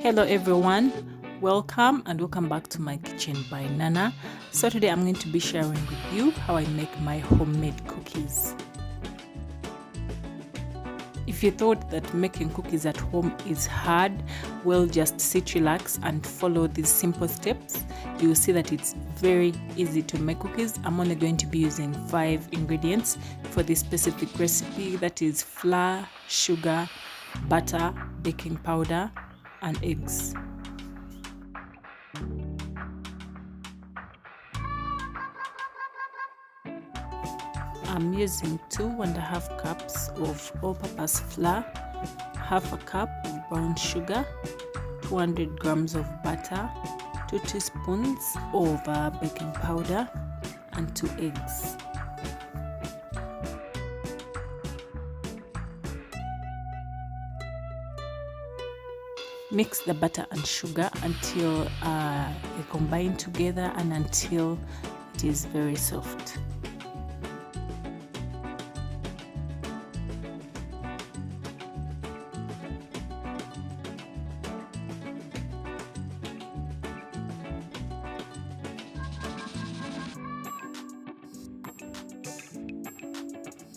Hello everyone, welcome back to my kitchen by Nana. So today I'm going to be sharing with you how I make my homemade cookies. If you thought that making cookies at home is hard, well, just sit, relax and follow these simple steps. You will see that it's very easy to make cookies. I'm only going to be using 5 ingredients for this specific recipe, that is flour, sugar, butter, baking powder and eggs. I'm using 2.5 cups of all-purpose flour, half a cup of brown sugar, 200 grams of butter, 2 teaspoons of baking powder and 2 eggs. Mix the butter and sugar until they combine together and until it is very soft.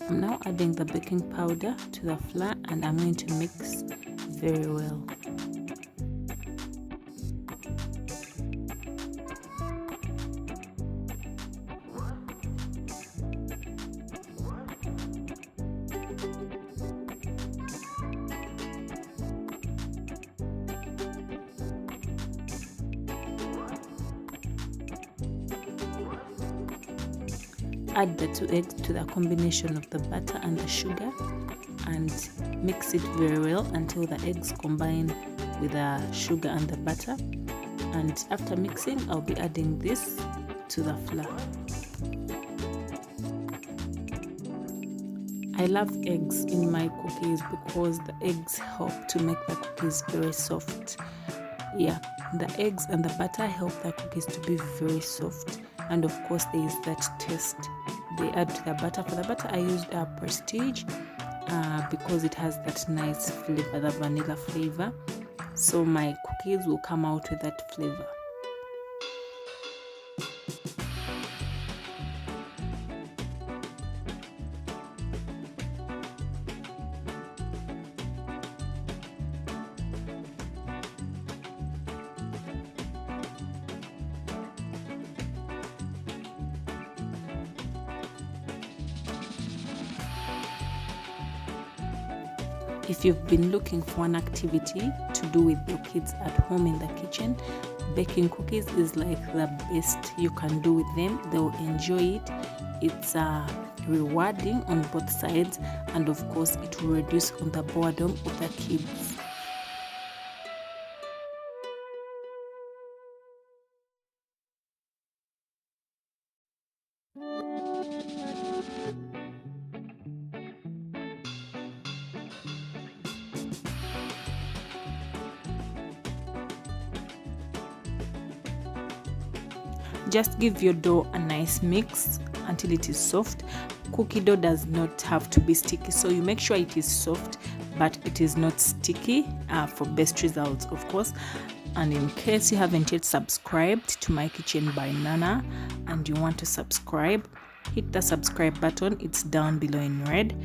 I'm now adding the baking powder to the flour and I'm going to mix very well. Add the 2 eggs to the combination of the butter and the sugar and mix it very well until the eggs combine with the sugar and the butter. And after mixing, I'll be adding this to the flour. I love eggs in my cookies because the eggs help to make the cookies very soft. Yeah, the eggs and the butter help the cookies to be very soft. And of course there is that taste they add to the butter. For the butter I used a Prestige because it has that nice flavor, the vanilla flavor, so my cookies will come out with that flavor. If you've been looking for an activity to do with your kids at home in the kitchen, baking cookies is like the best you can do with them. They'll enjoy it. It's rewarding on both sides, and of course it will reduce on the boredom of the kids. Just give your dough a nice mix until it is soft. Cookie dough does not have to be sticky, so you make sure it is soft but it is not sticky for best results, of course. And in case you haven't yet subscribed to my kitchen by Nana and you want to subscribe, hit the subscribe button, it's down below in red.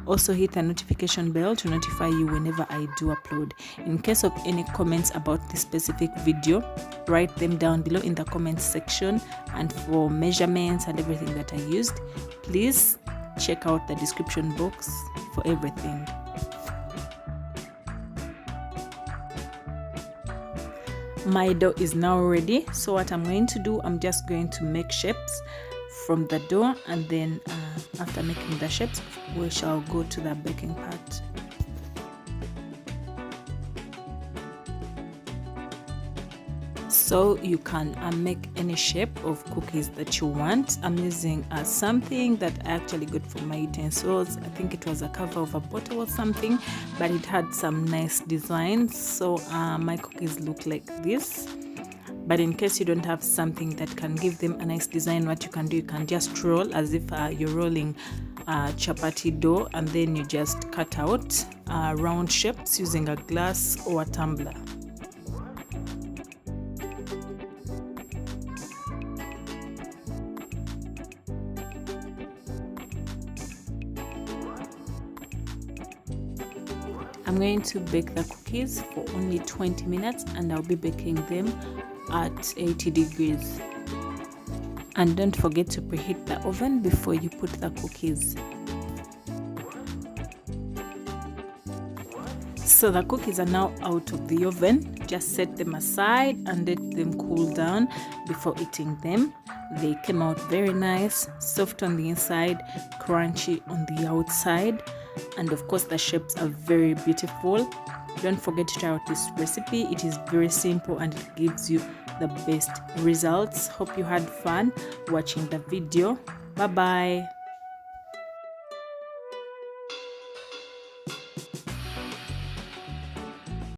Also hit the notification bell to notify you whenever I do upload. In case of any comments about this specific video, write them down below in the comments section, and for measurements and everything that I used, please check out the description box for everything. My dough is now ready, so what I'm going to do, I'm just going to make shapes from the dough, and then after making the shapes we shall go to the baking part. So you can make any shape of cookies that you want. I'm using something that I actually got from my utensils. I think it was a cover of a bottle or something, but it had some nice designs, so my cookies look like this. But in case you don't have something that can give them a nice design, what you can do, you can just roll as if you're rolling chapati dough, and then you just cut out round shapes using a glass or a tumbler. going to bake the cookies for only 20 minutes and I'll be baking them at 80 degrees. And don't forget to preheat the oven before you put the cookies. So the cookies are now out of the oven. Just set them aside and let them cool down before eating them. They came out very nice, soft on the inside, crunchy on the outside, and of course the shapes are very beautiful. Don't forget to try out this recipe. It is very simple and it gives you the best results. Hope you had fun watching the video. Bye bye.